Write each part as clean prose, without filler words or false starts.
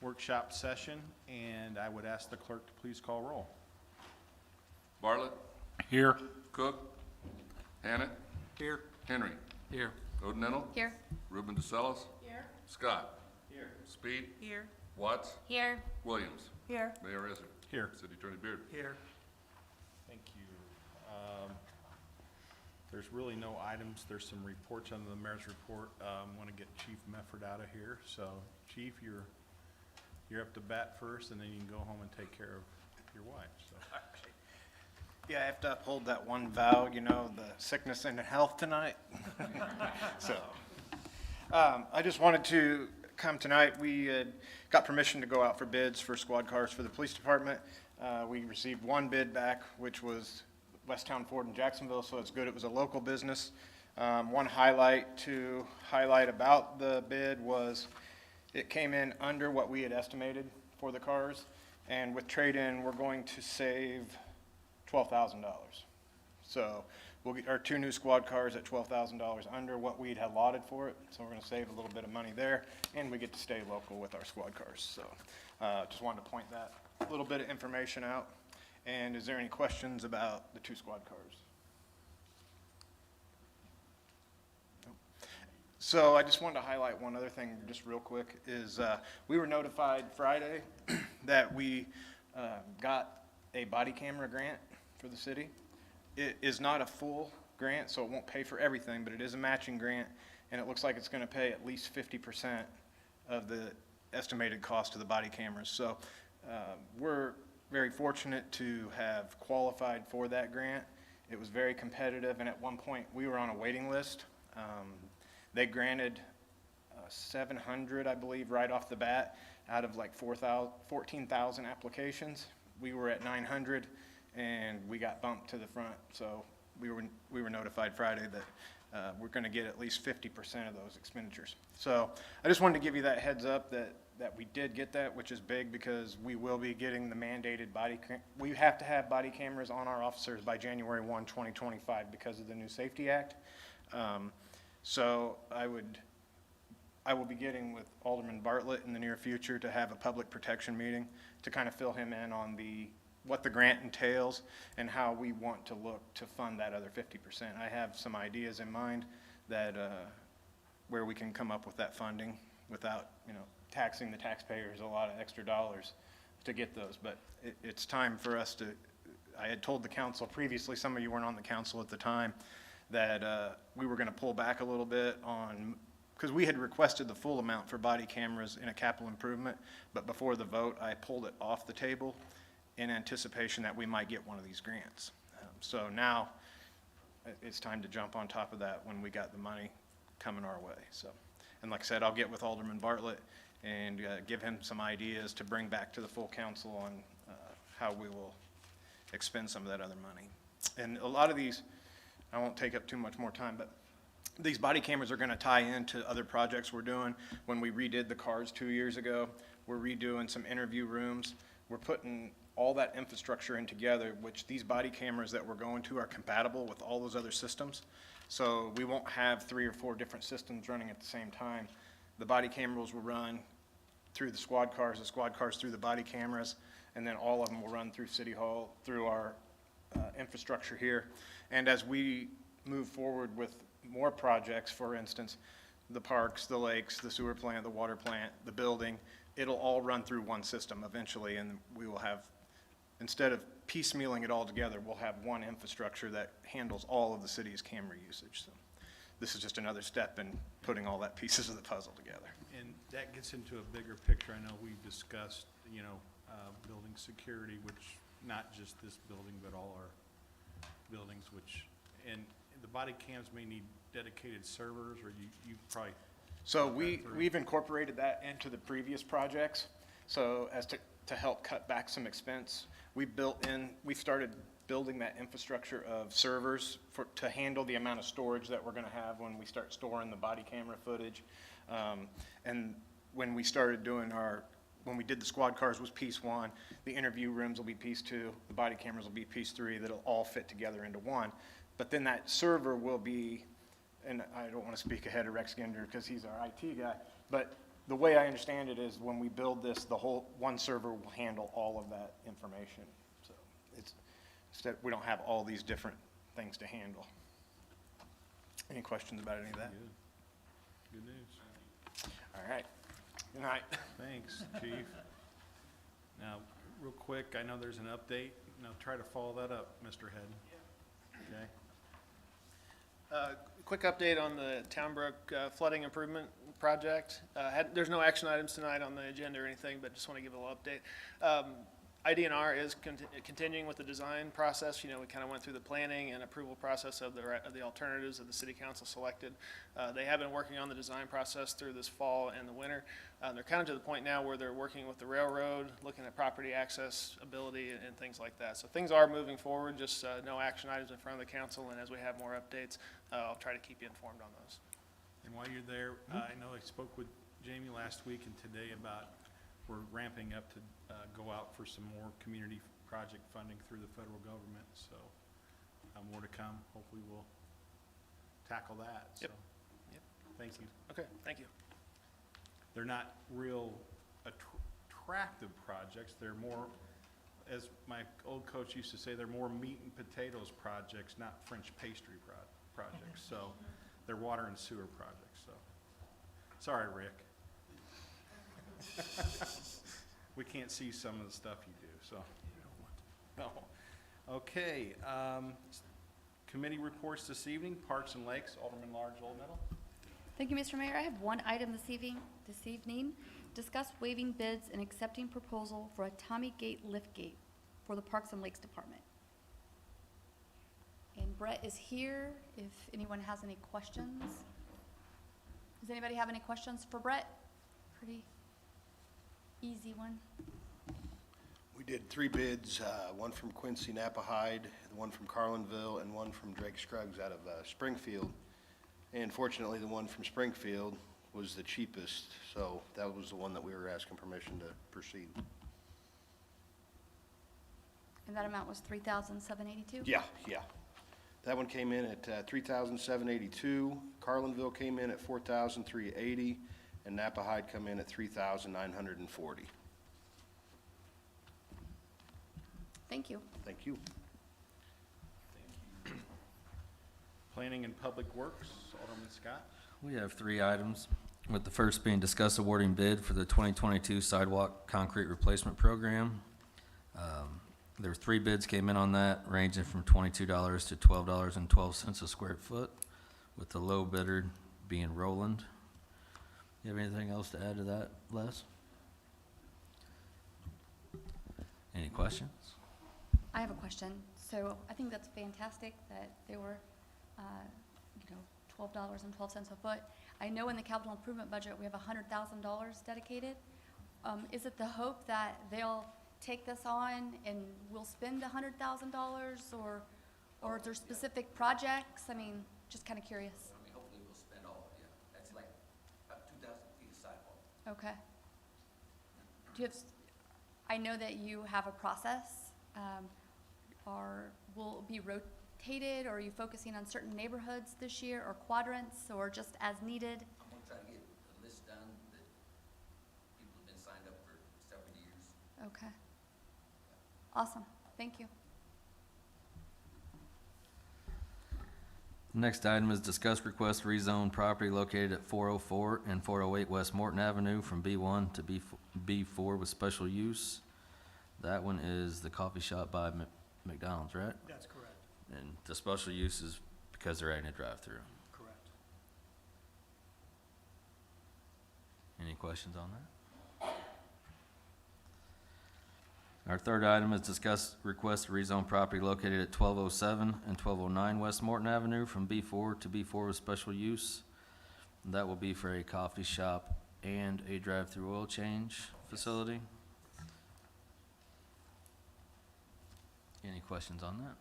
workshop session, and I would ask the clerk to please call roll. Bartlett, Here. Cook, Hannett, Here. Henry, Here. Odenental, Here. Ruben DeSellis, Here. Scott. Here. Speed, Here. Watts, Here. Williams. Here. Mayor Ezra. Here. City Attorney Beard. Here. Thank you. There's really no items. There's some reports under the mayor's report. I want to get Chief Mefford out of here. So, Chief, you're up to bat first, and then you can go home and take care of your wife. So. Yeah, I have to uphold that one vow, you know, the sickness and health tonight. So, I just wanted to come tonight. We got permission to go out for bids for squad cars for the police department. We received one bid back, which was Westtown Ford in Jacksonville, so it's good. It was a local business. One highlight about the bid was it came in under what we had estimated for the cars, and with trade-in, we're going to save $12,000. So we'll get our two new squad cars at $12,000 under what we'd had allotted for it. So we're going to save a little bit of money there, and we get to stay local with our squad cars. So just wanted to point that little bit of information out. And is there any questions about the two squad cars? Nope. So I just wanted to highlight one other thing just real quick is we were notified Friday that we got a body camera grant for the city. It is not a full grant, so it won't pay for everything, but it is a matching grant, and it looks like it's going to pay at least 50% of the estimated cost of the body cameras. So we're very fortunate to have qualified for that grant. It was very competitive, and at one point we were on a waiting list. They granted 700, I believe, right off the bat out of like 14,000 applications. We were at 900, and we got bumped to the front. So we were notified Friday that we're going to get at least 50% of those expenditures. So I just wanted to give you that heads up that we did get that, which is big because we will be getting the mandated we have to have body cameras on our officers by January 1, 2025 because of the new Safety Act. So I will be getting with Alderman Bartlett in the near future to have a public protection meeting to kind of fill him in on what the grant entails and how we want to look to fund that other 50%. I have some ideas in mind that where we can come up with that funding without, taxing the taxpayers a lot of extra dollars to get those. But it's time for us to, I had told the council previously, some of you weren't on the council at the time, that we were going to pull back a little bit on, because we had requested the full amount for body cameras in a capital improvement, but before the vote, I pulled it off the table in anticipation that we might get one of these grants. So now it's time to jump on top of that when we got the money coming our way. So, and like I said, I'll get with Alderman Bartlett and give him some ideas to bring back to the full council on how we will expend some of that other money. And a lot of these, I won't take up too much more time, but these body cameras are going to tie into other projects we're doing. When we redid the cars 2 years ago, we're redoing some interview rooms. We're putting all that infrastructure in together, which these body cameras that we're going to are compatible with all those other systems. So we won't have 3 or 4 different systems running at the same time. The body cameras will run through the squad cars through the body cameras, and then all of them will run through City Hall, through our infrastructure here. And as we move forward with more projects, for instance, the parks, the lakes, the sewer plant, the water plant, the building, it'll all run through one system eventually, and we will have, instead of piecemealing it all together, we'll have one infrastructure that handles all of the city's camera usage. So this is just another step in putting all that pieces of the puzzle together. And that gets into a bigger picture. I know we've discussed, building security, which not just this building, but all our buildings, and the body cams may need dedicated servers, or you probably. So we've incorporated that into the previous projects. So as to help cut back some expense, we started building that infrastructure of servers to handle the amount of storage that we're going to have when we start storing the body camera footage. And when we started doing when we did the squad cars was piece 1, the interview rooms will be piece 2, the body cameras will be piece 3, that'll all fit together into one. But then that server will be, and I don't want to speak ahead of Rex Ginder because he's our IT guy, but the way I understand it is when we build this, the whole, one server will handle all of that information. So it's, instead, we don't have all these different things to handle. Any questions about any of that? Good. Good news. All right. Good night. Thanks, Chief. Now, real quick, I know there's an update. Now, try to follow that up, Mr. Head. Okay? Quick update on the Townbrook flooding improvement project. There's no action items tonight on the agenda or anything, but just want to give a little update. IDNR is continuing with the design process. You know, we kind of went through the planning and approval process of the alternatives that the city council selected. They have been working on the design process through this fall and the winter. They're kind of to the point now where they're working with the railroad, looking at property access ability and things like that. So things are moving forward, just no action items in front of the council, and as we have more updates, I'll try to keep you informed on those. And while you're there, I know I spoke with Jamie last week and today about we're ramping up to go out for some more community project funding through the federal government. So more to come. Hopefully we'll tackle that. So Yep. Thank you. Okay, thank you. They're not real attractive projects. They're more, as my old coach used to say, they're more meat and potatoes projects, not French pastry projects. So they're water and sewer projects. So sorry, Rick. We can't see some of the stuff you do, so. No. Okay, committee reports this evening, Parks and Lakes, Alderman Large, Old Meadow. Thank you, Mr. Mayor. I have one item this evening. Discuss waiving bids and accepting proposal for a Tommy Gate lift gate for the Parks and Lakes Department. And Brett is here if anyone has any questions. Does anybody have any questions for Brett? Pretty easy one. We did 3 bids, one from Quincy Napa Hyde, one from Carlinville, and one from Drake Scruggs out of Springfield. And fortunately, the one from Springfield was the cheapest, so that was the one that we were asking permission to proceed. And that amount was $3,782? Yeah. That one came in at $3,782. Carlinville came in at $4,380, and Napa Hyde come in at $3,940. Thank you. Thank you. Planning and Public Works, Alderman Scott. We have 3 items, with the first being discuss awarding bid for the 2022 sidewalk concrete replacement program. There were 3 bids came in on that, ranging from $22 to $12.12 a square foot, with the low bidder being Roland. You have anything else to add to that, Les? Any questions? I have a question. So I think that's fantastic that they were, $12.12 a foot. I know in the capital improvement budget, we have $100,000 dedicated. Is it the hope that they'll take this on and we'll spend $100,000 or are there specific projects? I mean, just kind of curious. I mean, hopefully we'll spend all, yeah, that's like about 2,000 feet of sidewalk. Okay. Do you have, I know that you have a process. Will it be rotated, or are you focusing on certain neighborhoods this year, or quadrants, or just as needed? I'm gonna try to get a list done that people have been signed up for several years. Okay. Awesome. Thank you. Next item is discuss request to rezone property located at 404 and 408 West Morton Avenue from B1 to B4 with special use. That one is the coffee shop by McDonald's, right? That's correct, And the special use is because they're adding a drive-through. correct. Any questions on that? Our third item is discuss request to rezone property located at 1207 and 1209 West Morton Avenue from B4 to B4 with special use. That will be for a coffee shop and a drive-through oil change facility. Any questions on that?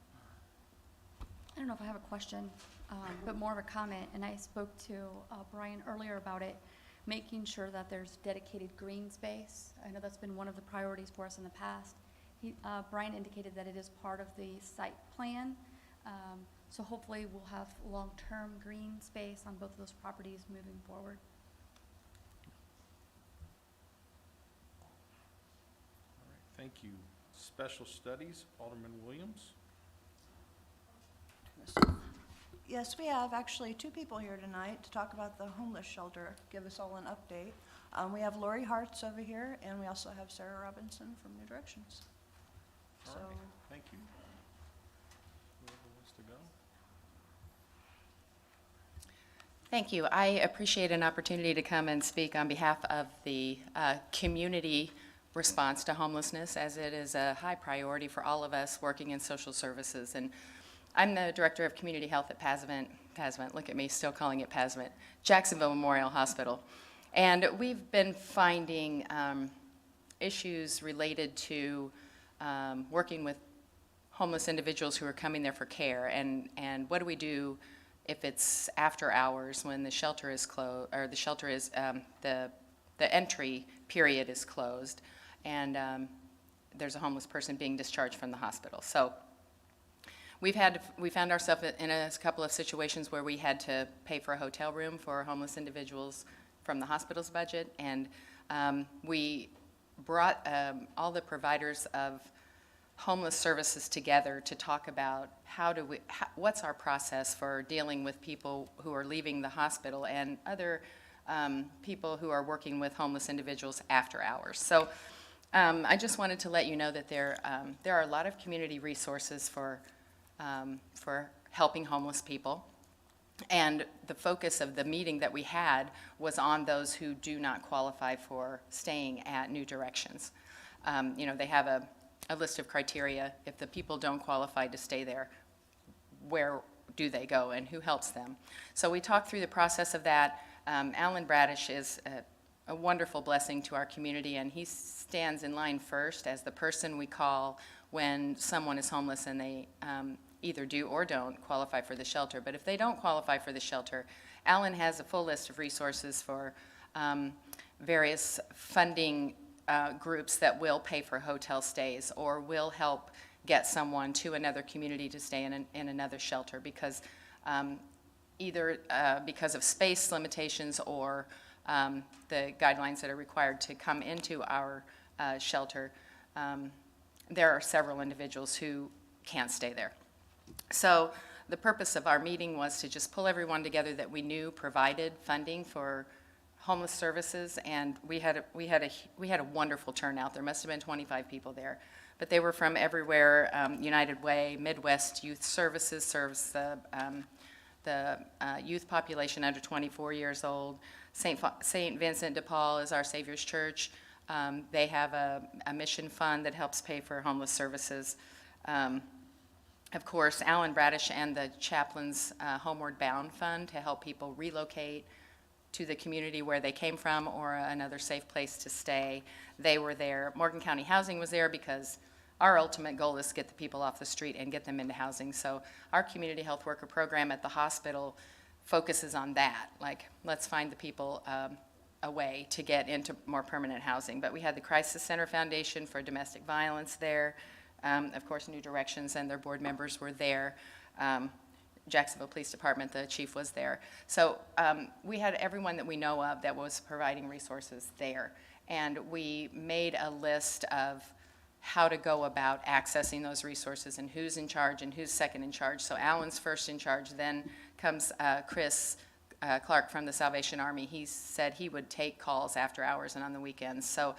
I don't know if I have a question, but more of a comment, and I spoke to Brian earlier about it, making sure that there's dedicated green space. I know that's been one of the priorities for us in the past. Brian indicated that it is part of the site plan, so hopefully we'll have long-term green space on both of those properties moving forward. Thank you. Special Studies, Alderman Williams. Yes, we have actually two people here tonight to talk about the homeless shelter, give us all an update. We have Lori Hartz over here, and we also have Sarah Robinson from New Directions. All So, right, thank you. Whoever wants to go. Thank you. I appreciate an opportunity to come and speak on behalf of the community response to homelessness, as it is a high priority for all of us working in social services. And I'm the Director of Community Health at Pazvent, look at me, still calling it Pazvent, Jacksonville Memorial Hospital. And we've been finding issues related to working with homeless individuals who are coming there for care, and what do we do if it's after hours when the shelter is closed, or the shelter is, the entry period is closed, and there's a homeless person being discharged from the hospital. So we found ourselves in a couple of situations where we had to pay for a hotel room for homeless individuals from the hospital's budget, and we brought all the providers of homeless services together to talk about what's our process for dealing with people who are leaving the hospital and other people who are working with homeless individuals after hours. So I just wanted to let you know that there are a lot of community resources for helping homeless people. And the focus of the meeting that we had was on those who do not qualify for staying at New Directions. They have a list of criteria. If the people don't qualify to stay there, where do they go and who helps them? So we talked through the process of that. Alan Bradish is a wonderful blessing to our community, and he stands in line first as the person we call when someone is homeless and they either do or don't qualify for the shelter. But if they don't qualify for the shelter, Alan has a full list of resources for various funding groups that will pay for hotel stays or will help get someone to another community to stay in another shelter, because either because of space limitations or the guidelines that are required to come into our shelter, there are several individuals who can't stay there. So the purpose of our meeting was to just pull everyone together that we knew provided funding for homeless services, and we had a wonderful turnout. There must have been 25 people there, but they were from everywhere. United Way, Midwest Youth Services serves the youth population under 24 years old. St. Vincent de Paul is Our Savior's Church. They have a mission fund that helps pay for homeless services. Of course, Alan Bradish and the Chaplain's Homeward Bound Fund to help people relocate to the community where they came from or another safe place to stay. They were there. Morgan County Housing was there because our ultimate goal is to get the people off the street and get them into housing. So our community health worker program at the hospital focuses on that. Like, let's find the people a way to get into more permanent housing. But we had the Crisis Center Foundation for Domestic Violence there. Of course, New Directions and their board members were there. Jacksonville Police Department, the chief was there. So we had everyone that we know of that was providing resources there. And we made a list of how to go about accessing those resources and who's in charge and who's second in charge. So Alan's first in charge, then comes Chris Clark from the Salvation Army. He said he would take calls after hours and on the weekends. So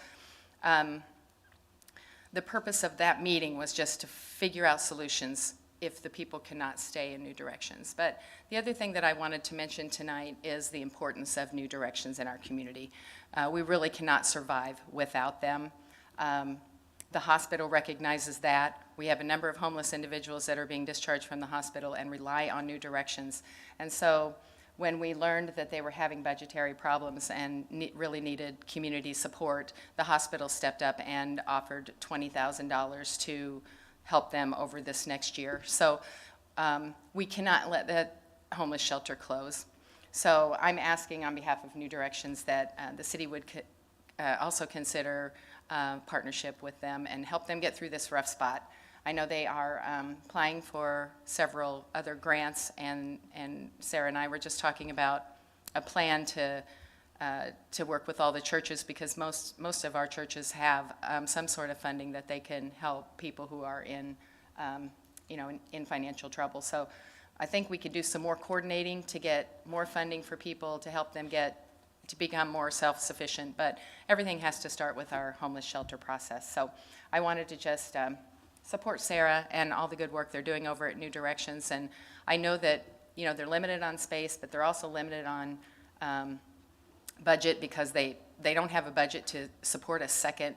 the purpose of that meeting was just to figure out solutions if the people cannot stay in New Directions. But the other thing that I wanted to mention tonight is the importance of New Directions in our community. We really cannot survive without them. The hospital recognizes that. We have a number of homeless individuals that are being discharged from the hospital and rely on New Directions. And so when we learned that they were having budgetary problems and really needed community support, the hospital stepped up and offered $20,000 to help them over this next year. So we cannot let the homeless shelter close. So I'm asking on behalf of New Directions that the city would also consider partnership with them and help them get through this rough spot. I know they are applying for several other grants, and Sarah and I were just talking about a plan to to work with all the churches, because most of our churches have some sort of funding that they can help people who are in, in financial trouble. So I think we could do some more coordinating to get more funding for people to help them to become more self-sufficient, but everything has to start with our homeless shelter process. So I wanted to just support Sarah and all the good work they're doing over at New Directions. And I know that, they're limited on space, but they're also limited on budget, because they don't have a budget to support a second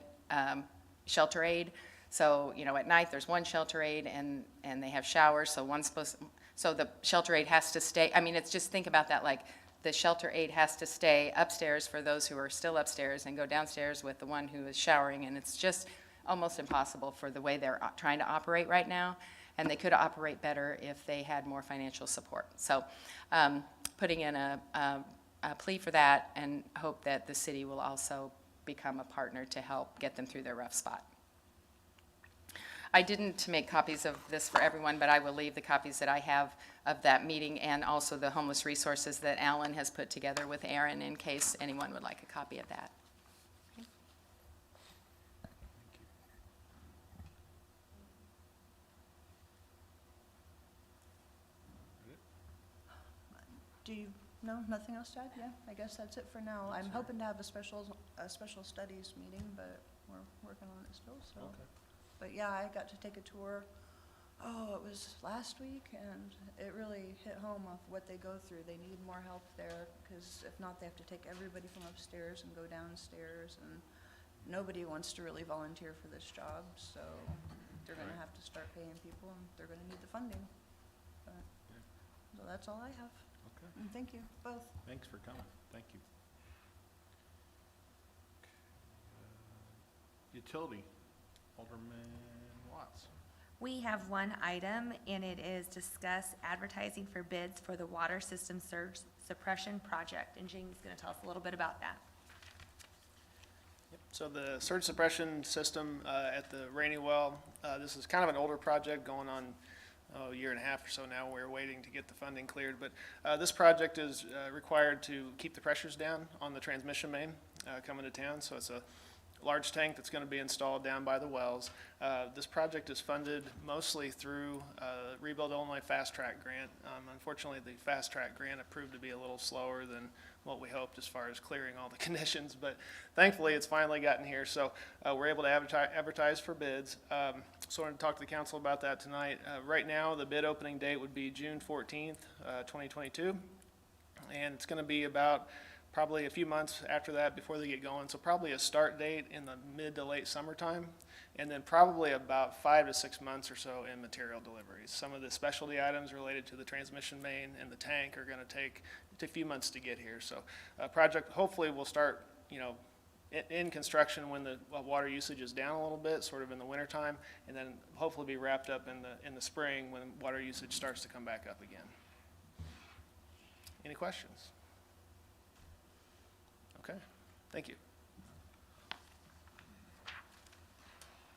shelter aid. So, at night, there's one shelter aid, and they have showers, so the shelter aid has to stay. I mean, it's just, think about that, like, the shelter aid has to stay upstairs for those who are still upstairs and go downstairs with the one who is showering, and it's just almost impossible for the way they're trying to operate right now, and they could operate better if they had more financial support. So putting in a plea for that, and hope that the city will also become a partner to help get them through their rough spot. I didn't make copies of this for everyone, but I will leave the copies that I have of that meeting, and also the homeless resources that Alan has put together with Aaron, in case anyone would like a copy of that. Do you, no, nothing else to add? Yeah, I guess that's it for now. I'm hoping to have a special studies meeting, but we're working on it still, so. Okay. But yeah, I got to take a tour, it was last week, and it really hit home of what they go through. They need more help there, because if not, they have to take everybody from upstairs and go downstairs, and nobody wants to really volunteer for this job, so they're gonna have to start paying people, and they're gonna need the funding. But, so that's all I have. Okay. And thank you, both. Thanks for coming. Thank you. Utility, Alderman Watts. We have one item, and it is discuss advertising for bids for the water system surge suppression project. And Jamie's going to tell us a little bit about that. So the surge suppression system at the Rainy Well, this is kind of an older project going on a year and a half or so now. We're waiting to get the funding cleared, but this project is required to keep the pressures down on the transmission main coming to town. So it's a large tank that's going to be installed down by the wells. This project is funded mostly through Rebuild Illinois Fast Track grant. Unfortunately, the Fast Track grant proved to be a little slower than what we hoped as far as clearing all the conditions, but thankfully it's finally gotten here. So we're able to advertise for bids. So I wanted to talk to the council about that tonight. Right now, the bid opening date would be June 14th, 2022, and it's going to be about probably a few months after that before they get going. So probably a start date in the mid to late summertime, and then probably about 5 to 6 months or so in material deliveries. Some of the specialty items related to the transmission main and the tank are going to take a few months to get here. So project hopefully will start, in construction when the water usage is down a little bit, sort of in the wintertime, and then hopefully be wrapped up in the spring when water usage starts to come back up again. Any questions? Okay, thank you.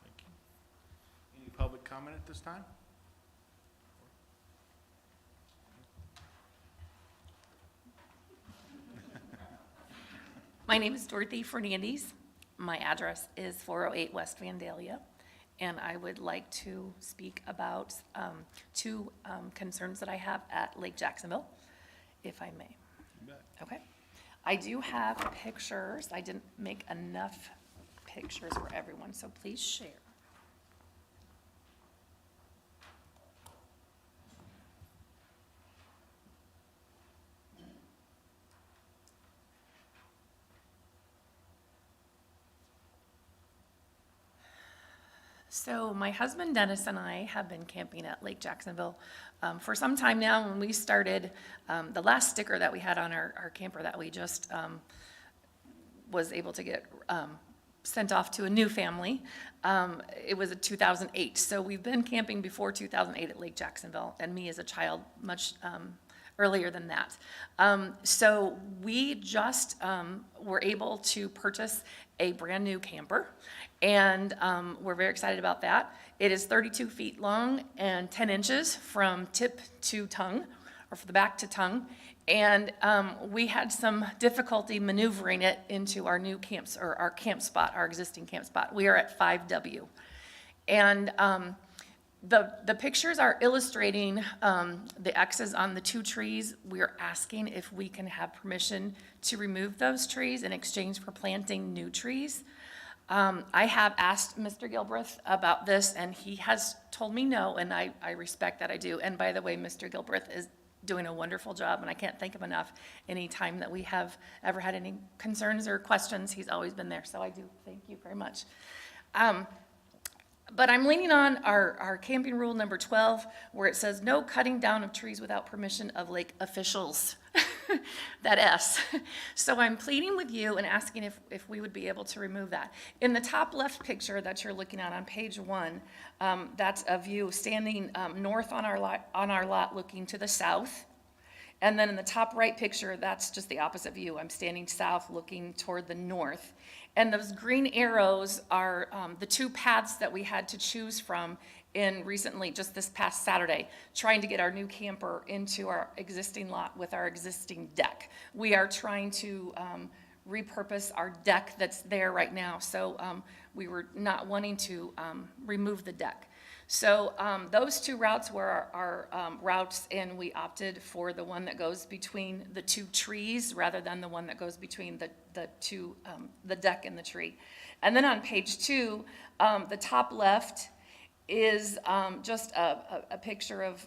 Thank you. Any public comment at this time? My name is Dorothy Fernandez. My address is 408 West Vandalia, and I would like to speak about two concerns that I have at Lake Jacksonville, if I may. You bet. Okay. I do have pictures. I didn't make enough pictures for everyone, so please share. So my husband Dennis and I have been camping at Lake Jacksonville for some time now. When we started, the last sticker that we had on our camper that we just was able to get sent off to a new family, it was in 2008. So we've been camping before 2008 at Lake Jacksonville, and me as a child much earlier than that. So we just were able to purchase a brand new camper, and we're very excited about that. It is 32 feet long and 10 inches from tip to tongue, or from the back to tongue, And we had some difficulty maneuvering it into our new camps, or our camp spot, our existing camp spot. We are at 5W. And the pictures are illustrating the X's on the 2 trees. We are asking if we can have permission to remove those trees in exchange for planting new trees. I have asked Mr. Gilbreth about this, and he has told me no, and I respect that, I do. And by the way, Mr. Gilbreth is doing a wonderful job, and I can't thank him enough. Any time that we have ever had any concerns or questions, he's always been there, so I do thank you very much. But I'm leaning on our camping rule number 12, where it says no cutting down of trees without permission of lake officials. That S. So I'm pleading with you and asking if we would be able to remove that. In the top left picture that you're looking at on page 1, that's a view standing north on our lot looking to the south. And then in the top right picture, that's just the opposite view. I'm standing south looking toward the north. And those green arrows are the 2 paths that we had to choose from in recently, just this past Saturday, trying to get our new camper into our existing lot with our existing deck. We are trying to repurpose our deck that's there right now, so we were not wanting to remove the deck. So those 2 routes were our routes, and we opted for the one that goes between the 2 trees rather than the one that goes between the deck and the tree. And then on page 2, the top left is just a picture of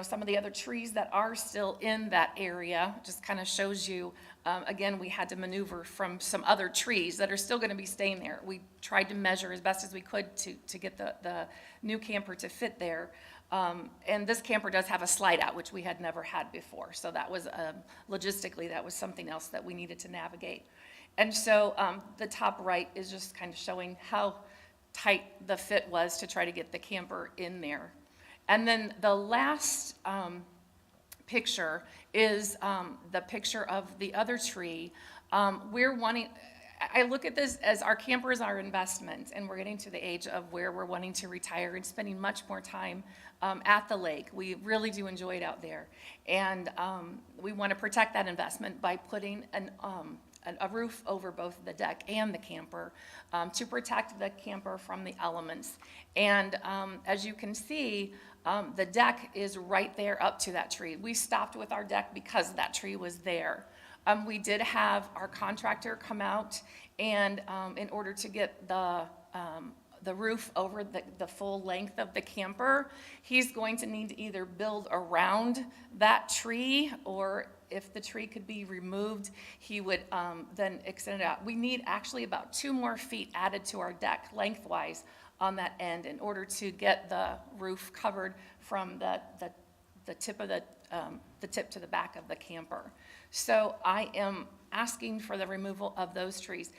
some of the other trees that are still in that area. Just kind of shows you, again, we had to maneuver from some other trees that are still going to be staying there. We tried to measure as best as we could to get the new camper to fit there. And this camper does have a slide out, which we had never had before. So that was, logistically, that was something else that we needed to navigate. And so the top right is just kind of showing how tight the fit was to try to get the camper in there. And then the last picture is the picture of the other tree. I look at this as our camper is our investment, and we're getting to the age of where we're wanting to retire and spending much more time at the lake. We really do enjoy it out there. And we want to protect that investment by putting a roof over both the deck and the camper to protect the camper from the elements. And as you can see, the deck is right there up to that tree. We stopped with our deck because that tree was there. We did have our contractor come out, and in order to get the roof over the full length of the camper, he's going to need to either build around that tree, or if the tree could be removed, he would then extend it out. We need actually about 2 more feet added to our deck lengthwise on that end in order to get the roof covered from the tip of the tip to the back of the camper. So I am asking for the removal of those trees.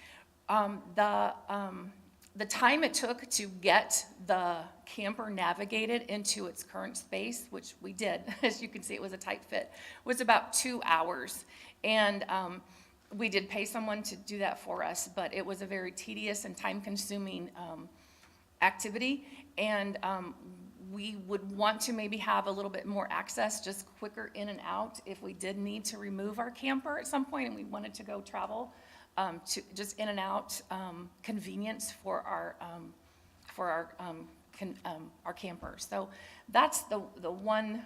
The time it took to get the camper navigated into its current space, which we did, as you can see, it was a tight fit, was about 2 hours. And we did pay someone to do that for us, but it was a very tedious and time-consuming activity. And we would want to maybe have a little bit more access, just quicker in and out, if we did need to remove our camper at some point and we wanted to go travel. To just in and out convenience for our campers. So that's the one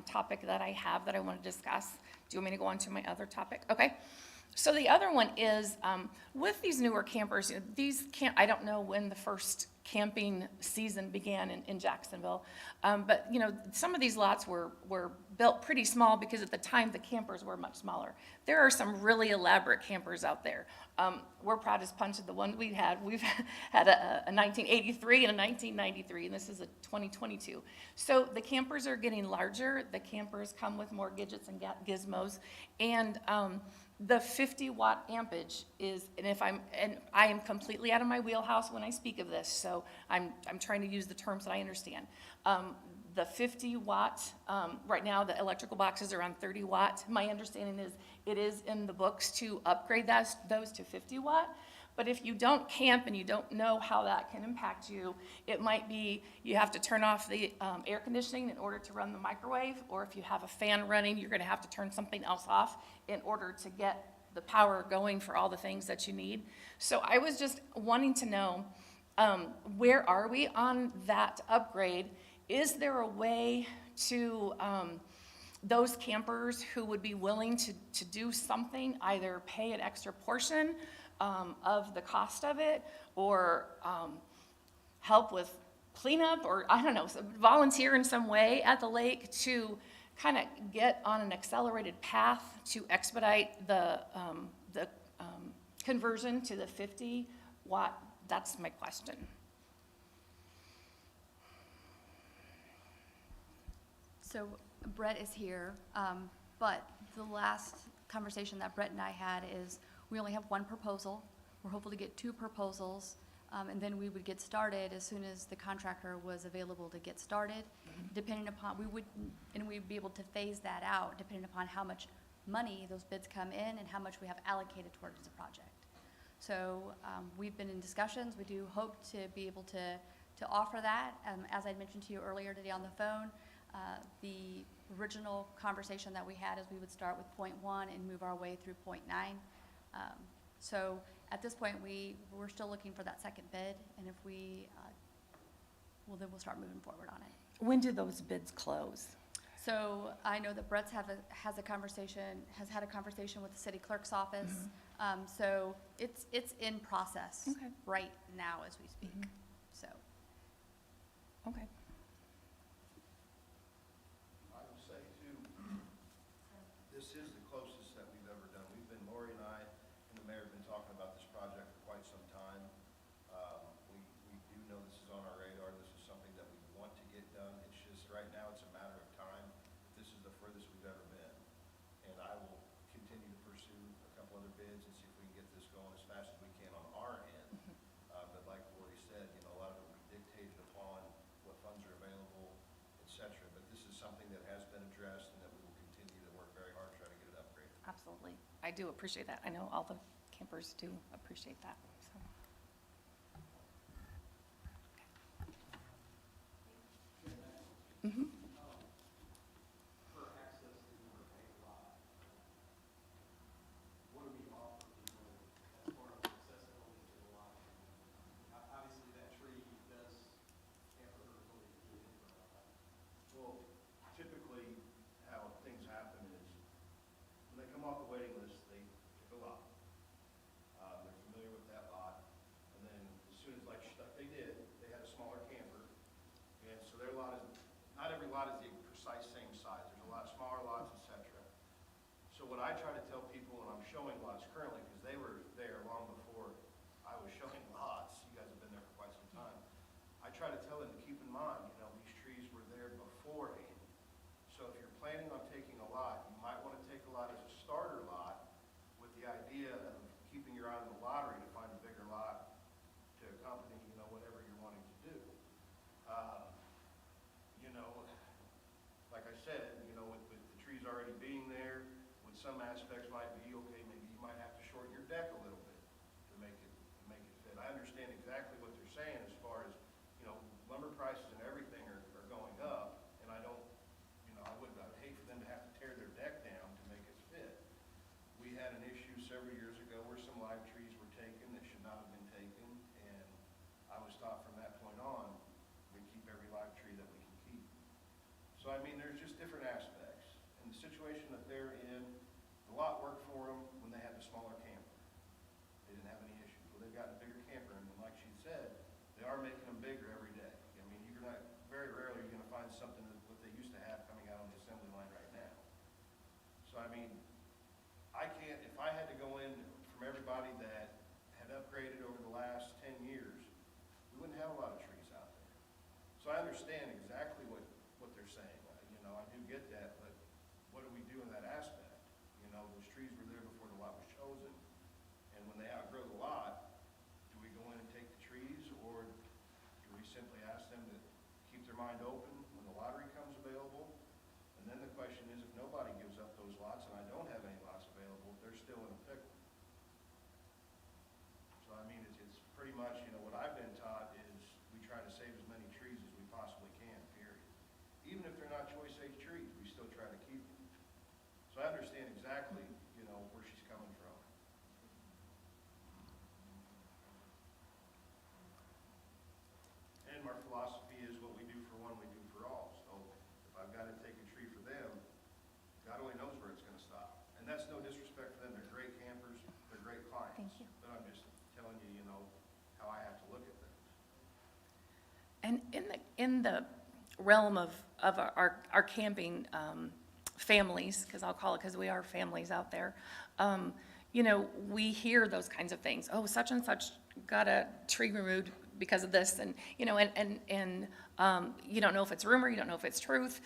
topic that I have that I want to discuss. Do you want me to go on to my other topic? Okay. So the other one is with these newer campers, I don't know when the first camping season began in Jacksonville, but some of these lots were built pretty small because at the time the campers were much smaller. There are some really elaborate campers out there. We're proud as punch of the one we've had. We've had a 1983 and a 1993, and this is a 2022. So the campers are getting larger. The campers come with more gadgets and gizmos, and the 50-watt ampage is, and I am completely out of my wheelhouse when I speak of this, so I'm trying to use the terms that I understand. The 50-watt, right now the electrical boxes are on 30-watt. My understanding is it is in the books to upgrade those to 50-watt, But if you don't camp and you don't know how that can impact you, it might be you have to turn off the air conditioning in order to run the microwave, or if you have a fan running, you're gonna have to turn something else off in order to get the power going for all the things that you need. So I was just wanting to know, where are we on that upgrade? Is there a way to, those campers who would be willing to do something, either pay an extra portion of the cost of it, or help with cleanup, or I don't know, volunteer in some way at the lake to kind of get on an accelerated path to expedite the conversion to the 50-watt? That's my question. So Brett is here, but the last conversation that Brett and I had is we only have one proposal. We're hopeful to get 2 proposals, and then we would get started as soon as the contractor was available to get started. Depending upon, we'd be able to phase that out depending upon how much money those bids come in and how much we have allocated towards the project. So we've been in discussions. We do hope to be able to offer that. As I mentioned to you earlier today on the phone, the original conversation that we had is we would start with point 1 and move our way through point 9. So at this point, we're still looking for that second bid, and if we, well, then we'll start moving forward on it. When do those bids close? So I know that Brett's has had a conversation with the city clerk's office. So it's in process Okay. right now as we speak. So. Okay. I will say too, this is the closest that we've ever done. Lori and I and the mayor have been talking about this project for quite some time. We do know this is on our radar. This is something that we want to get done. It's just right now it's a matter of time. This is the furthest we've ever been. And I will continue to pursue a couple other bids and see if we can get this going as fast as we can on our end. But like Lori said, a lot of it will be dictated upon what funds are available, et cetera. But this is something that has been addressed and that we will continue to work very hard to try to get it upgraded. Absolutely. I do appreciate that. I know all the campers do appreciate that, so. Mm-hmm. Well, typically, how things happen is, when they come off the waiting list, they pick a lot. They're familiar with that lot, and then as soon as, like they did, they had a smaller camper, and so their lot is, not every lot is the precise same size. There's a lot smaller lots, et cetera. So what I try to tell people, and I'm showing lots currently, because they were there long before I was showing lots, you guys have been there for quite some time, I try to tell them to keep in mind, these trees were there beforehand. So if you're planning on taking a lot, you might want to take a lot as a starter lot with the idea of keeping your eye on the lottery to find a bigger lot to accompany, whatever you're wanting to do. Like I said, with the trees already being there, with some aspects might be, okay, maybe you might have to shorten your deck a little bit to make it fit. I understand exactly what they're saying as far as, lumber prices and everything are going up, and I don't, I would hate for them to have to tear their deck down to make it fit. We had an issue several years ago where some live trees were taken that should not have been taken, and I was taught from that point on, we keep every live tree that we can keep. So, there's just different aspects. And the situation that they're in, the lot worked for them when they had the smaller camper. They didn't have any issues. Well, they've gotten a bigger camper, and like she said, they are making them bigger every day. You're not, very rarely you're gonna find something that what they used to have coming out on the assembly line right now. So, I can't, if I had to go in from everybody that had upgraded over the last 10 years, we wouldn't have a lot of trees out there. So I understand exactly what they're saying. I do get that, but what do we do in that aspect? Those trees were there before the lot was chosen, and when they outgrow the lot, do we go in and take the trees, or do we simply ask them to keep their mind open when the lottery comes available? And then the question is, if nobody gives up those lots, and I don't have any lots available, they're still in a pickle. So, So I understand exactly, where she's coming from. And our philosophy is what we do for one, we do for all. So if I've got to take a tree for them, God only knows where it's going to stop. And that's no disrespect for them. They're great campers. They're great clients. Thank you. But I'm just telling you, how I have to look at things. And in the realm of our camping families, because I'll call it, because we are families out there, we hear those kinds of things. Oh, such and such got a tree removed because of this, and you don't know if it's rumor, you don't know if it's truth.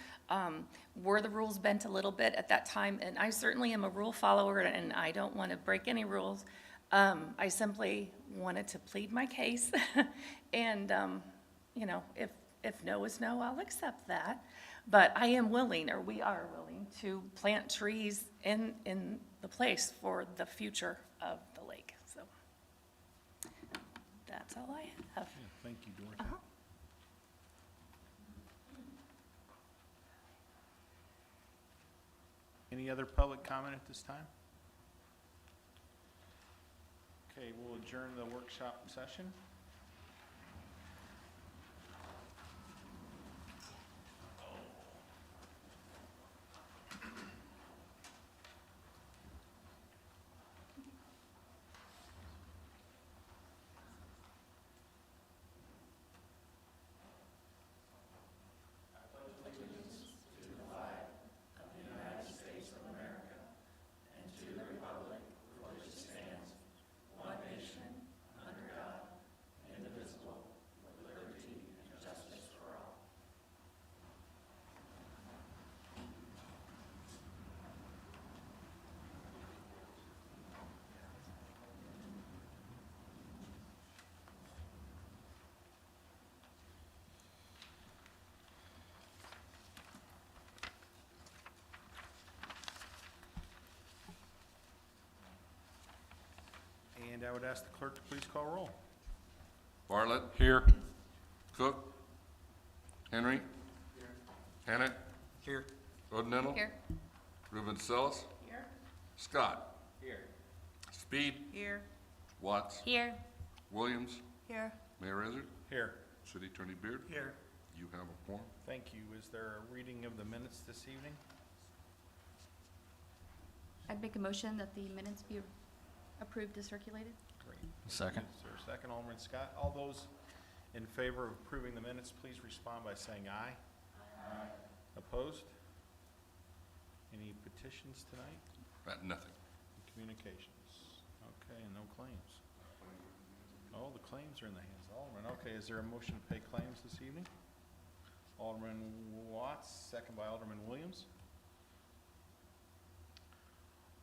Were the rules bent a little bit at that time? And I certainly am a rule follower, and I don't want to break any rules. I simply wanted to plead my case, and if no is no, I'll accept that. But I am willing, or we are willing, to plant trees in the place for the future of the lake. So that's all I have. Yeah, thank you, Dorothy. Uh-huh. Any other public comment at this time? Okay, we'll adjourn the workshop session. And I would ask the clerk to please call roll. Bartlett. Here. Cook. Henry. Hannet. Here. Rodenell. Here. Ruben DeSellis. Here. Scott. Here. Speed. Here. Watts. Here. Williams. Here. Mayor Izzard. Here. City Attorney Beard. Here. You have a form. Thank you. Is there a reading of the minutes this evening? I'd make a motion that the minutes be approved as circulated. Great. Second. Is there a second, Alderman Scott? All those in favor of approving the minutes, please respond by saying aye. Aye. Opposed? Any petitions tonight? Nothing. Communications? Okay, and no claims. Oh, the claims are in the hands of Alderman. Okay, is there a motion to pay claims this evening? Alderman Watts, second by Alderman Williams.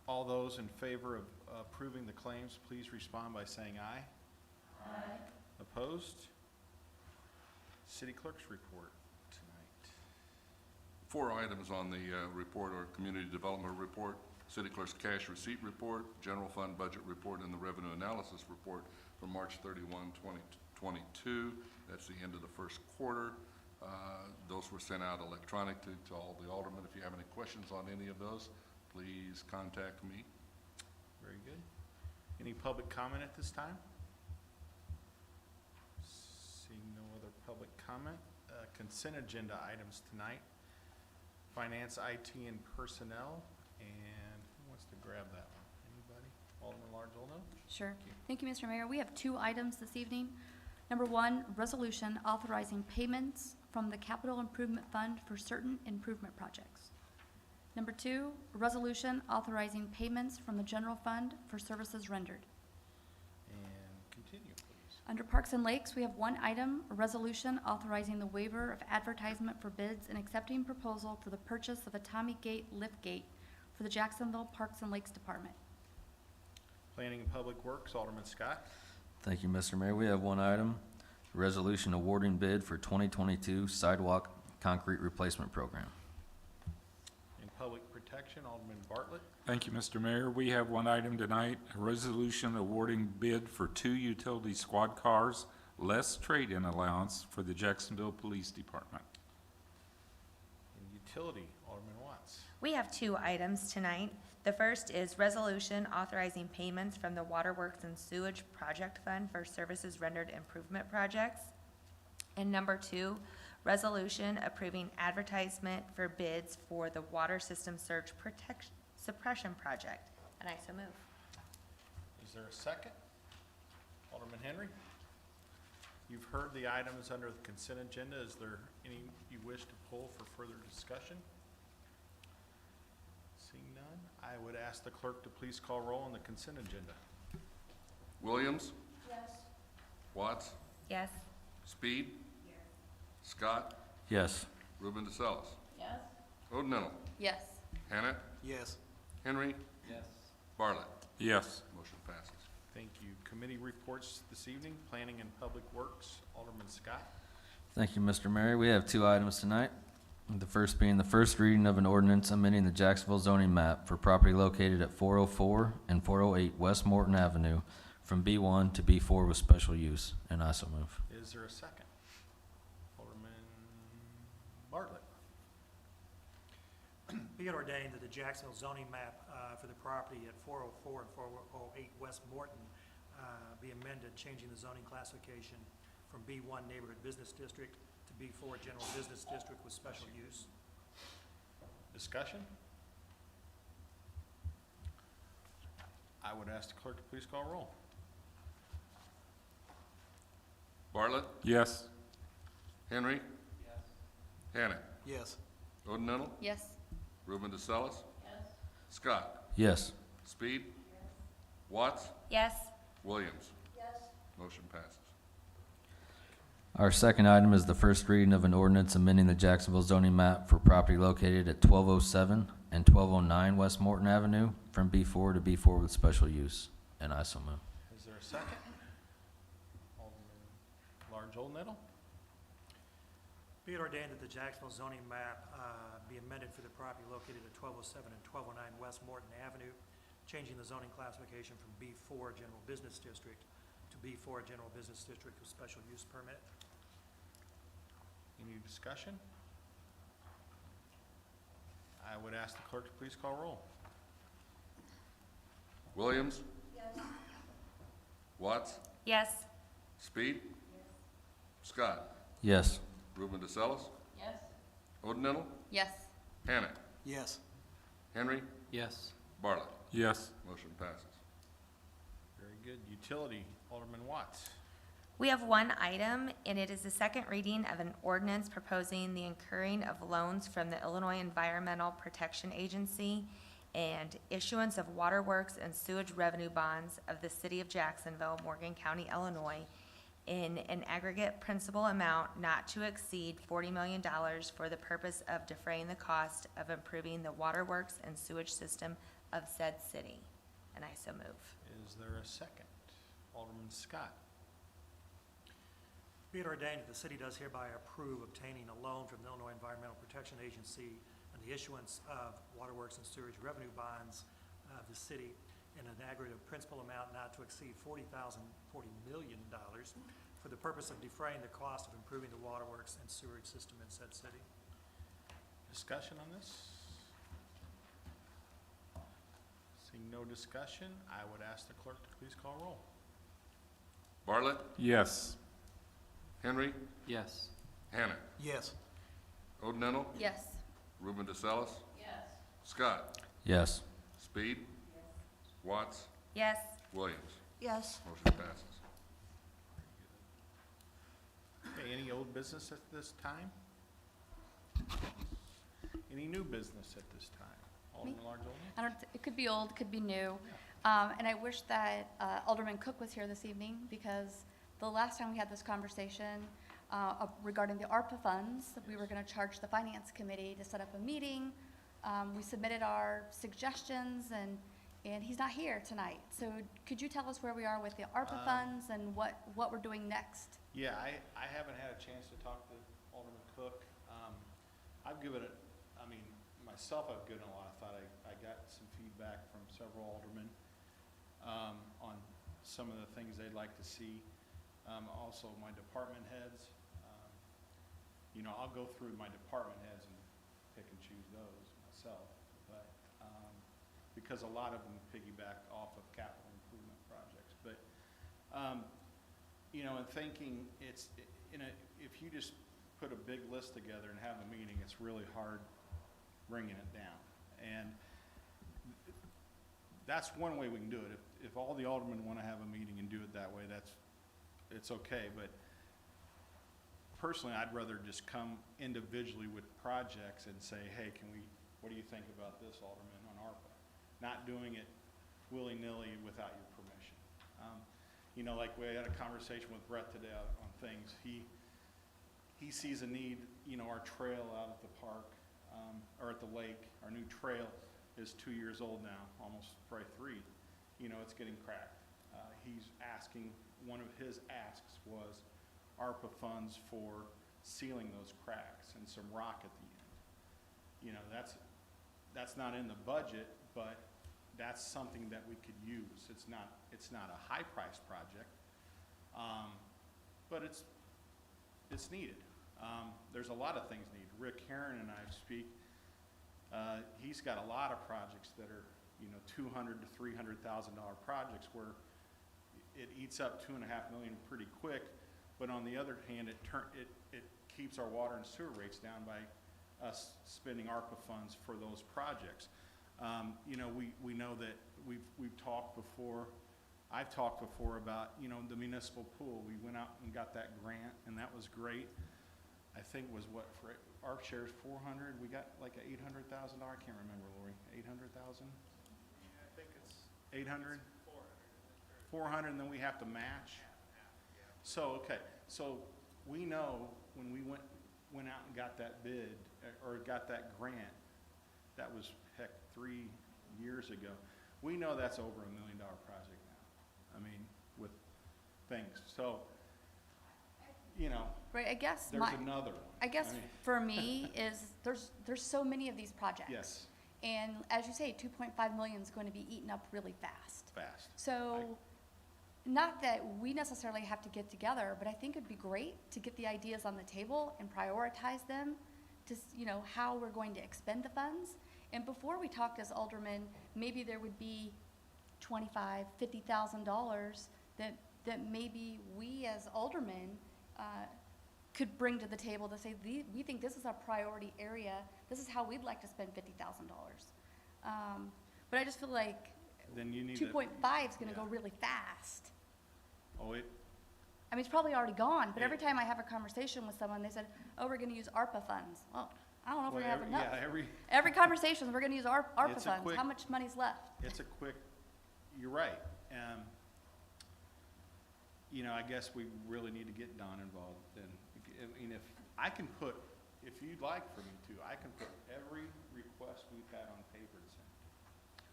All those in favor of approving the claims, please respond by saying aye. Aye. Opposed? City Clerk's report tonight. 4 items on the report or community development report: City Clerk's cash receipt report, general fund budget report, and the revenue analysis report for March 31, 2022. That's the end of the first quarter. Those were sent out electronically to all the aldermen. If you have any questions on any of those, please contact me. Very good. Any public comment at this time? Seeing no other public comment. Consent agenda items tonight. Finance, IT, and personnel. And who wants to grab that one? Anybody? Alderman Large-Olno? Sure. Thank you, Mr. Mayor. We have 2 items this evening. Number 1, resolution authorizing payments from the Capital Improvement Fund for certain improvement projects. Number 2, resolution authorizing payments from the general fund for services rendered. And continue, please. Under Parks and Lakes, we have 1 item, a resolution authorizing the waiver of advertisement for bids and accepting proposal for the purchase of a Tommy Gate lift gate for the Jacksonville Parks and Lakes Department. Planning and Public Works, Alderman Scott. Thank you, Mr. Mayor. We have 1 item, resolution awarding bid for 2022 sidewalk concrete replacement program. In Public Protection, Alderman Bartlett. Thank you, Mr. Mayor. We have 1 item tonight, a resolution awarding bid for 2 utility squad cars, less trade-in allowance for the Jacksonville Police Department. In Utility, Alderman Watts. We have two items tonight. The first is resolution authorizing payments from the Waterworks and Sewage Project Fund for services rendered improvement projects. And number two, resolution approving advertisement for bids for the Water System Surge Suppression Project. And I so move. Is there a second? Alderman Henry? You've heard the items under the consent agenda. Is there any you wish to pull for further discussion? Seeing none, I would ask the clerk to please call roll on the consent agenda. Williams? Yes. Watts? Yes. Speed? Scott? Yes. Ruben DeSellis? Yes. Odenettle? Yes. Hannah? Yes. Henry? Yes. Bartlett? Yes. Motion passes. Thank you. Committee reports this evening, Planning and Public Works, Alderman Scott. Thank you, Mr. Mayor. We have two items tonight. The first being the first reading of an ordinance amending the Jacksonville zoning map for property located at 404 and 408 West Morton Avenue from B1 to B4 with special use, and I so move. Is there a second? Alderman Bartlett. Be it ordained that the Jacksonville zoning map for the property at 404 and 408 West Morton be amended, changing the zoning classification from B1 Neighborhood Business District to B4 General Business District with special use. Discussion? I would ask the clerk to please call roll. Bartlett? Yes. Henry? Yes. Hannah? Yes. Odenettle? Yes. Ruben DeSellis? Yes. Scott? Yes. Speed? Watts? Yes. Williams? Yes. Motion passes. Our second item is the first reading of an ordinance amending the Jacksonville zoning map for property located at 1207 and 1209 West Morton Avenue from B4 to B4 with special use, and I so move. Is there a second? Alderman Large Oldnettle. Be it ordained that the Jacksonville zoning map be amended for the property located at 1207 and 1209 West Morton Avenue, changing the zoning classification from B4 General Business District to B4 General Business District with special use permit. Any discussion? I would ask the clerk to please call roll. Williams? Yes. Watts? Yes. Speed? Scott? Yes. Ruben DeSellis? Yes. Odenettle? Yes. Hannah? Yes. Henry? Yes. Bartlett? Yes. Motion passes. Very good. Utility, Alderman Watts. We have one item, and it is the second reading of an ordinance proposing the incurring of loans from the Illinois Environmental Protection Agency and issuance of waterworks and sewage revenue bonds of the city of Jacksonville, Morgan County, Illinois, in an aggregate principal amount not to exceed $40 million for the purpose of defraying the cost of improving the waterworks and sewage system of said city. And I so move. Is there a second? Alderman Scott. Be it ordained that the city does hereby approve obtaining a loan from the Illinois Environmental Protection Agency and the issuance of waterworks and sewage revenue bonds of the city in an aggregate principal amount not to exceed $40 million for the purpose of defraying the cost of improving the waterworks and sewage system in said city. Discussion on this? Seeing no discussion, I would ask the clerk to please call roll. Bartlett? Yes. Henry? Yes. Hannah? Yes. Odenettle? Yes. Ruben DeSellis? Yes. Scott? Yes. Speed? Watts? Yes. Williams? Yes. Motion passes. Okay, any old business at this time? Any new business at this time? Alderman Large Oldness? I don't, it could be old, could be new. And I wish that Alderman Cook was here this evening, because the last time we had this conversation regarding the ARPA funds, we were gonna charge the finance committee to set up a meeting. We submitted our suggestions, and he's not here tonight. So could you tell us where we are with the ARPA funds and what we're doing next? Yeah, I haven't had a chance to talk to Alderman Cook. I've given it, I mean, myself, I've given a lot of thought. I got some feedback from several aldermen on some of the things they'd like to see. Also, my department heads. You know, I'll go through my department heads and pick and choose those myself. because a lot of them piggyback off of capital improvement projects. But, you know, in thinking, if you just put a big list together and have a meeting, it's really hard bringing it down. And that's one way we can do it. If all the aldermen want to have a meeting and do it that way, it's okay. But personally, I'd rather just come individually with projects and say, hey, what do you think about this, Alderman, on ARPA? Not doing it willy-nilly without your permission. You know, like we had a conversation with Brett today on things. He sees a need, you know, our trail out at the park, or at the lake, our new trail is 2 years old now, almost probably 3. You know, it's getting cracked. He's asking, one of his asks was ARPA funds for sealing those cracks and some rock at the end. You know, that's not in the budget, but that's something that we could use. It's not a high-priced project, but it's needed. There's a lot of things needed. Rick Herron and I speak. He's got a lot of projects that are, you know, $200,000 to $300,000 projects where it eats up $2.5 million pretty quick. But on the other hand, it keeps our water and sewer rates down by us spending ARPA funds for those projects. You know, we know that we've talked before. I've talked before about, you know, the municipal pool. We went out and got that grant, and that was great. I think it was what, for our share is 400. We got like a $800,000. I can't remember, Lori. 800,000. I think it's 800. 400. 400, and then we have to match. So, okay, so we know when we went out and got that bid, or got that grant, that was, heck, 3 years ago. We know that's over $1 million project now. I mean, with things. So, you know, Right, I guess there's another one. I guess mean, for me is there's so many of these projects. yes, And as you say, 2.5 million is going to be eaten up really fast. fast. So, not that we necessarily have to get together, but I think it'd be great to get the ideas on the table and prioritize them to, you know, how we're going to expend the funds. And before we talked as aldermen, maybe there would be $25,000, $50,000 that maybe we as aldermen could bring to the table to say, we think this is our priority area. This is how we'd like to spend $50,000. But I just feel like Then you need 2.5 is going to yeah. go really fast. Oh, I mean, it's probably already gone, but every time I have a conversation with someone, they said, oh, we're going to use ARPA funds. Well, I don't know if we're going to have enough. Yeah, Every conversation, we're going to use ARPA It's a funds. quick- How much money's left? it's a quick, you're right. You know, I guess we really need to get Don involved then. I mean, if you'd like for me to, I can put every request we've had on paper to send.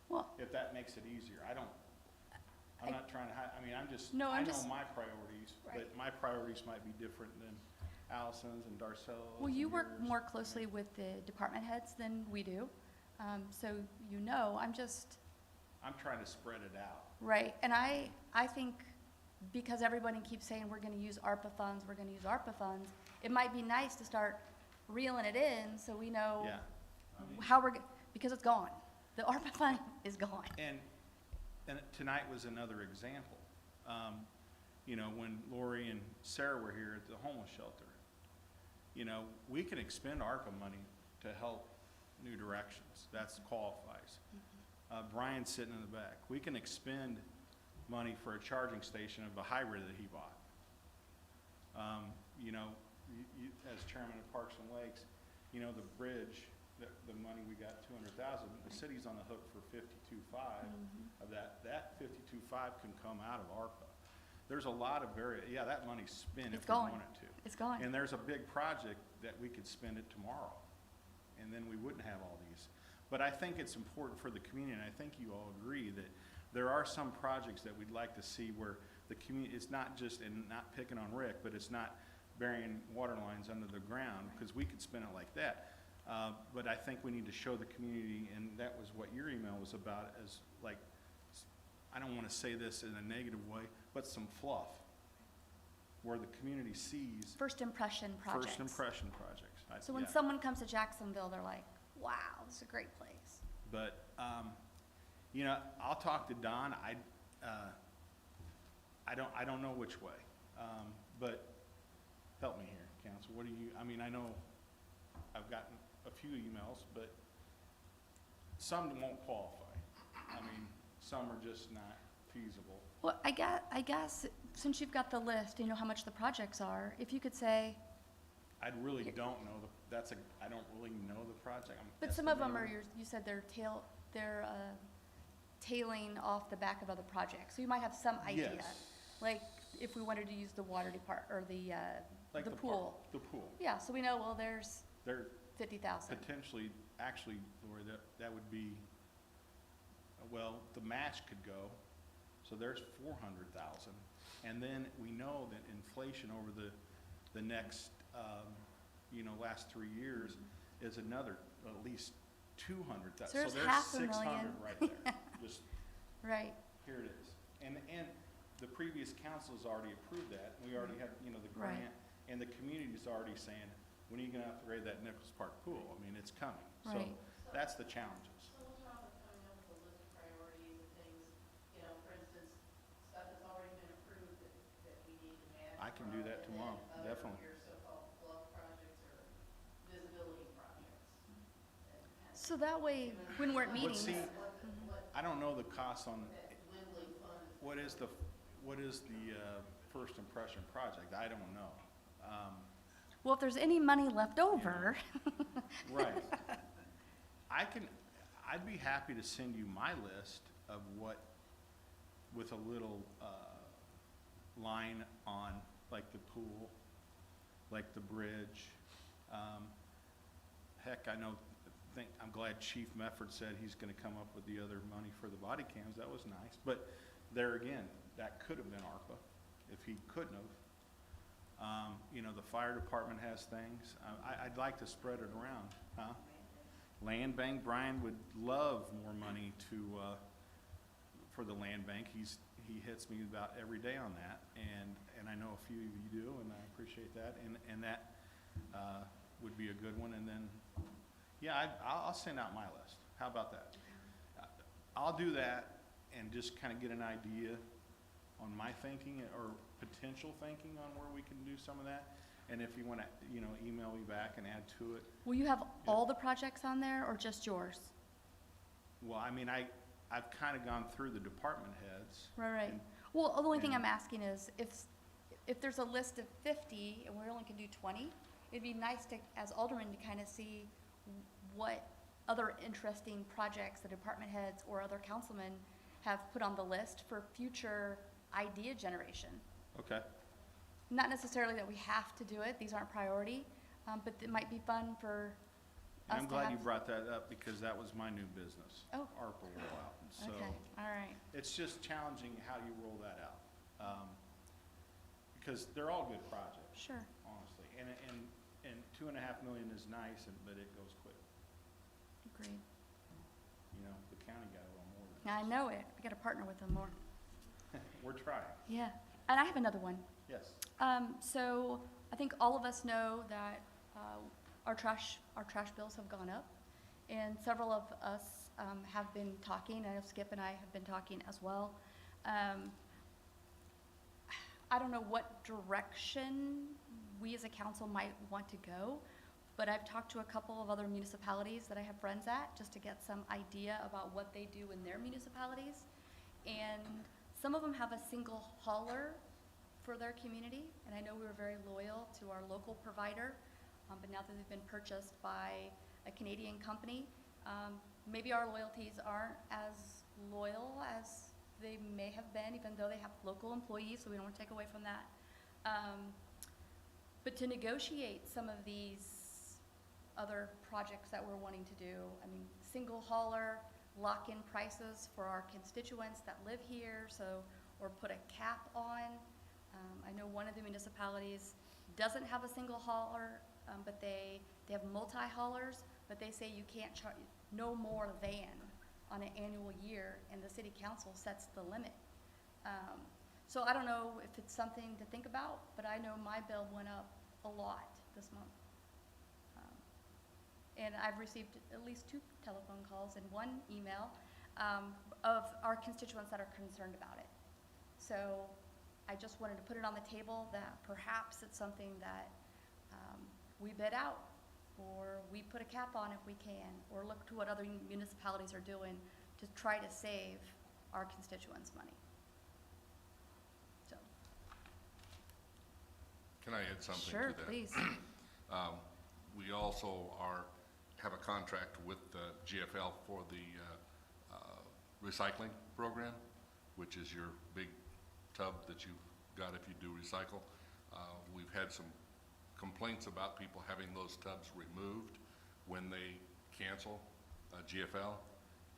Well, If that makes it easier. I'm not trying to I mean, No, I I'm know just- my priorities, but Right. my priorities might be different than Allison's and Darcelo's. well, you and work yours. more closely with the department heads than we do. So, you know, I'm trying to spread it out. right. And I think because everybody keeps saying we're going to use ARPA funds, we're going to use ARPA funds, it might be nice to start reeling it in so we know Yeah. I mean, how because it's gone. The ARPA fund is gone. And tonight was another example. You know, when Lori and Sarah were here at the homeless shelter, you know, we can expend ARPA money to help New Directions. That qualifies. Brian's sitting in the back. We can expend money for a charging station of a hybrid that he bought. You know, as chairman of Parks and Lakes, you know, the bridge, the money we got, 200,000, the city's on the hook for 52.5 of that. That 52.5 can come out of ARPA. There's a lot of that money's spent It's if we gone. want it to. It's gone. And there's a big project that we could spend it tomorrow, and then we wouldn't have all these. But I think it's important for the community, and I think you all agree that there are some projects that we'd like to see where the community, it's not just, and not picking on Rick, but it's not burying water lines under the ground, because we could spend it like that. But I think we need to show the community, and that was what your email was about, as like, I don't want to say this in a negative way, but some fluff, where the community sees First impression projects. first impression projects. So when Yeah. someone comes to Jacksonville, they're like, wow, this is a great place. But, You know, I'll talk to Don. I don't know which way. But help me here, council. What do you, I mean, I know I've gotten a few emails, but some won't qualify. I mean, some are just not feasible. Well, I guess, since you've got the list, you know how much the projects are, if you could say, I really don't know I don't really know the project. I'm but some of them are, estimating. you said they're tailing off the back of other projects, so you might have some idea. Yes. Like, if we wanted to use the water or Like the park- pool. The pool. Yeah, so we know, well, there's They're 50,000. potentially, actually, Lori, that would be, well, the match could go, so there's 400,000. And then we know that inflation over the next, last 3 years is another, at least 200,000. So there's there's half a 600 million. right there. Just, Right, here it is. And the previous council's already approved that. We already have, the Right. grant, and the community's already saying, when are you gonna upgrade that Nichols Park pool? I mean, it's coming. So Right. that's the challenges. So what's wrong with coming up with a list of priorities and things, for instance, stuff that's already been approved that we need to match? I can do that and then tomorrow, other definitely. Your so-called bluff projects or visibility projects. so that way, when we're at But meetings, see, I don't know the cost on, That dwindling fund is. what is the first impression project? I don't know. well, if there's any money left over, Right. I'd be happy to send you my list of what, with a little, line on, like the pool, like the bridge. Heck, I'm glad Chief Mefford said he's gonna come up with the other money for the body cams. That was nice. But there again, that could have been ARPA, if he couldn't have. The fire department has things. I'd like to spread it around, huh? Land bank, Brian would love more money for the land bank. He hits me about every day on that, and I know a few of you do, and I appreciate that, and that would be a good one. And then, yeah, I'll send out my list. How about that? I'll do that and just kind of get an idea on my thinking or potential thinking on where we can do some of that. And if you want to, email me back and add to it. will you have all the projects on there or just yours? Well, I mean, I've kind of gone through the department heads. Right. and- Well, the only thing and- I'm asking is, if there's a list of 50 and we only can do 20, it'd be nice to, as aldermen, to kind of see what other interesting projects the department heads or other councilmen have put on the list for future idea generation. Okay. Not necessarily that we have to do it, these aren't priority, but it might be fun for And us I'm to glad you have. brought that up because that was my new business. Oh. ARPA rollout. And so Okay, all right, it's just challenging how you roll that out. Because they're all good projects, sure. honestly. And $2.5 million is nice, but it goes quick. Agreed. The county got a little more than Now, I know it, we gotta partner with them more. We're trying, Yeah, and I have another one. yes. So I think all of us know that our trash bills have gone up, and several of us have been talking. I know Skip and I have been talking as well. I don't know what direction we as a council might want to go, but I've talked to a couple of other municipalities that I have friends at, just to get some idea about what they do in their municipalities. And some of them have a single hauler for their community, and I know we were very loyal to our local provider, but now that they've been purchased by a Canadian company, maybe our loyalties aren't as loyal as they may have been, even though they have local employees, so we don't want to take away from that. But to negotiate some of these other projects that we're wanting to do, I mean, single hauler, lock-in prices for our constituents that live here, or put a cap on. I know one of the municipalities doesn't have a single hauler, but they have multi-haulers, but they say you can't charge no more than on an annual year, and the city council sets the limit. So I don't know if it's something to think about, but I know my bill went up a lot this month. And I've received at least 2 telephone calls and 1 email. of our constituents that are concerned about it. So I just wanted to put it on the table that perhaps it's something that we bid out, or we put a cap on if we can, or look to what other municipalities are doing to try to save our constituents money. So, Can I add something to sure, that? please. We also have a contract with GFL for the recycling program, which is your big tub that you've got if you do recycle. We've had some complaints about people having those tubs removed when they cancel GFL,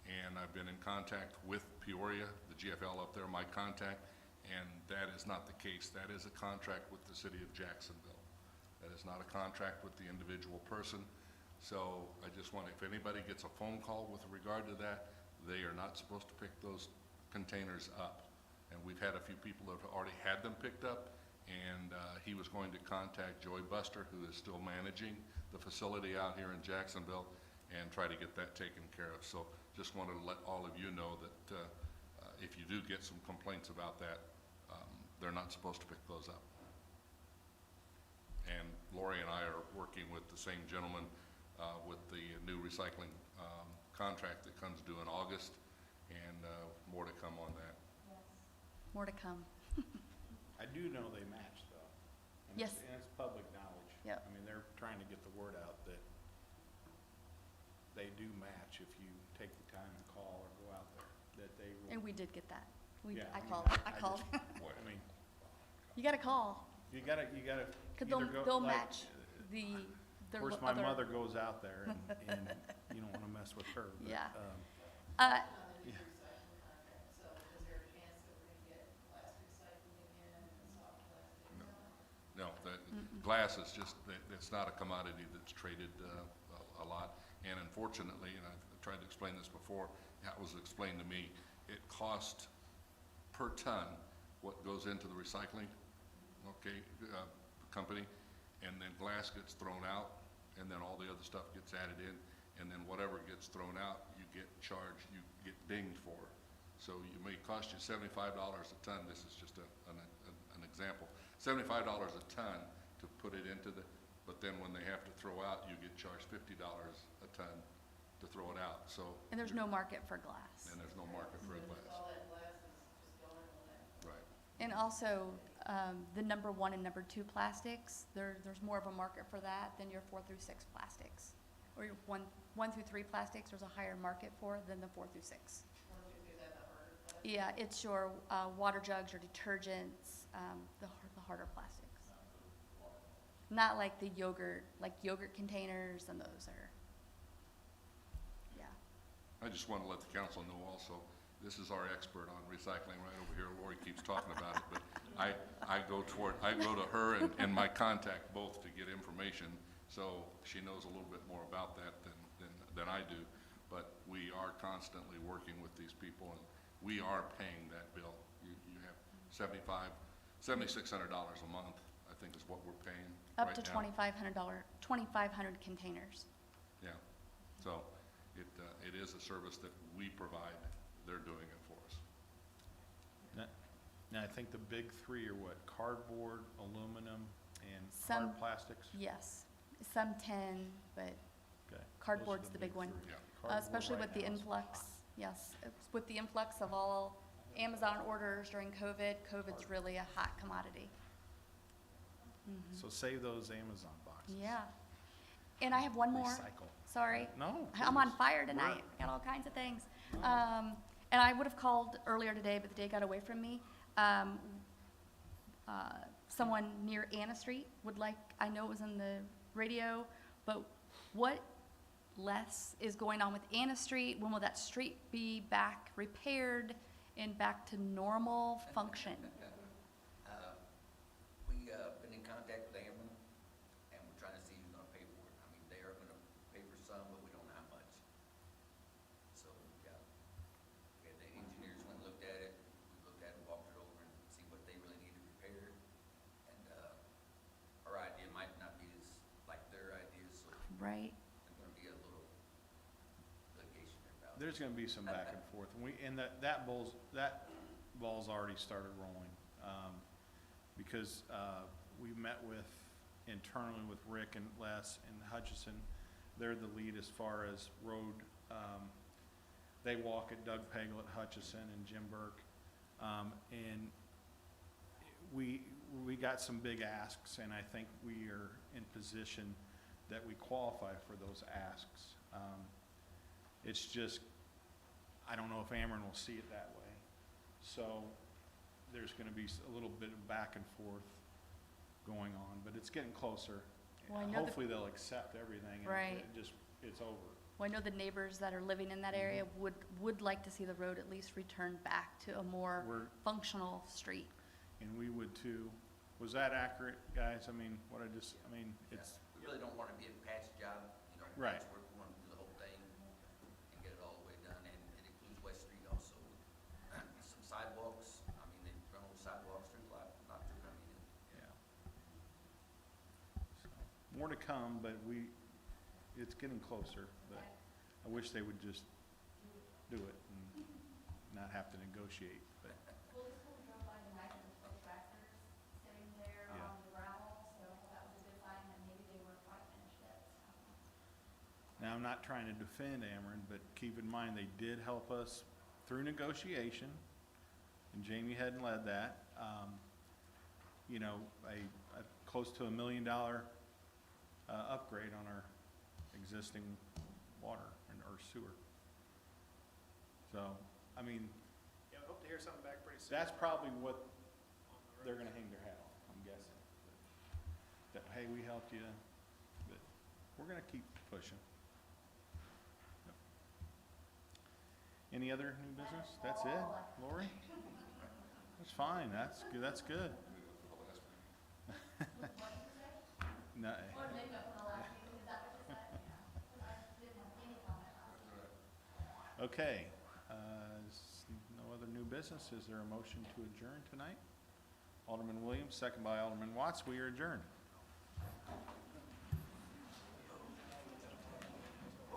and I've been in contact with Peoria, the GFL up there, my contact, and that is not the case. That is a contract with the city of Jacksonville. That is not a contract with the individual person. So I just want, if anybody gets a phone call with regard to that, they are not supposed to pick those containers up. And we've had a few people that have already had them picked up, and he was going to contact Joy Buster, who is still managing the facility out here in Jacksonville, and try to get that taken care of. So just wanted to let all of you know that if you do get some complaints about that, they're not supposed to pick those up. And Lori and I are working with the same gentleman with the new recycling contract that comes due in August, and more to come on that. More to come. I do know they match though. And Yes. And it's public knowledge. Yep. I mean, they're trying to get the word out that they do match if you take the time and call or go out there, that they will. And we did get that. Yeah, I mean, called, I just- called. I mean, You gotta call, you gotta cause either go, they'll like, match the, of course, my mother goes out there and you don't wanna mess with her. But, Yeah. On the new recycling contract, so is there a chance that we're gonna get glass recycling again and soft plastic? No, the glass is just, it's not a commodity that's traded a lot. And unfortunately, and I've tried to explain this before, that was explained to me, it cost per ton what goes into the recycling, okay, company, and then glass gets thrown out, and then all the other stuff gets added in, and then whatever gets thrown out, you get charged, you get dinged for. So it may cost you $75 a ton, this is just an example, $75 a ton to put it into the, but then when they have to throw out, you get charged $50 a ton to throw it out, so. And there's no market for glass. And there's no market for glass. All that glass is just going away. Right. And also, the number 1 and number 2 plastics, there's more of a market for that than your 4 through 6 plastics. Or your 1 through 3 plastics, there's a higher market for than the 4 through 6. Yeah, it's your water jugs, your detergents, the harder plastics. Not like the yogurt containers, and those are, yeah. I just want to let the council know also, this is our expert on recycling right over here. Lori keeps talking about it, but I go to her and my contact both to get information, so she knows a little bit more about that than I do. But we are constantly working with these people, and we are paying that bill. You have $7,600 a month, I think is what we're paying Up right to now. $2,500 containers. Yeah, so it is a service that we provide. They're doing it for us. Now, I think the big three are what? Cardboard, aluminum, and Some- hard plastics? Yes, some tin, but Okay. Those are cardboard's the big one. three. Yeah. Cardboard Especially right with the now is influx, hot. yes, with the influx of all Amazon orders during COVID, COVID's really a hot commodity. So save those Amazon boxes. Yeah. And I have one more. Recycle. Sorry. No. I'm on please. fire tonight. I got all kinds of things. And I would have called earlier today, but the day got away from me. Someone near Anna Street would like, I know it was in the radio, but what less is going on with Anna Street? When will that street be back repaired and back to normal function? We, been in contact with Ameren, and we're trying to see who's gonna pay for it. I mean, they are gonna pay for some, but we don't know how much. So, yeah, the engineers went and looked at it, we looked at it, walked it over and see what they really needed repaired. And, our idea might not be as, like their idea, so Right? there's gonna be a little litigation about there's gonna be some back and forth, and that ball's already started rolling. Because, we met internally with Rick and Les and Hutchison. They're the lead as far as road, they walk at Doug Pagel at Hutchison and Jim Burke. And we got some big asks, and I think we are in position that we qualify for those asks. It's just, I don't know if Ameren will see it that way. So there's gonna be a little bit of back and forth going on, but it's getting closer. Well, I know the- Hopefully they'll accept everything and Right. it's over. Well, I know the neighbors that are living in that area would like to see the road at least return back to a more We're- functional street. And we would too. Was that accurate, guys? I mean, it's, We really don't want to be a patch job, you know, Right. patchwork, we want to do the whole thing and get it all the way done, and it includes West Street also. Some sidewalks, I mean, they run over sidewalks, there's a lot they're coming in. yeah. So, more to come, but it's getting closer, but I wish they would just do it and not have to negotiate, but. Well, this one drove by tonight, and there's still tractors sitting there Yeah. on the gravel, so that was a good sign that maybe they weren't quite finished yet. Now, I'm not trying to defend Ameren, but keep in mind, they did help us through negotiation, and Jamie hadn't led that. You know, a close to $1 million upgrade on our existing water or sewer. So, I mean, Yeah, we hope to hear something back pretty soon. that's probably what on the they're road. gonna hang their hat on, I'm guessing. That, hey, we helped you, but we're gonna keep pushing. Yep. Any other new business? That's it, Lori? That's fine, that's good, that's good. No. Okay, no other new business. Is there a motion to adjourn tonight? Alderman Williams, second by Alderman Watts. We are adjourned.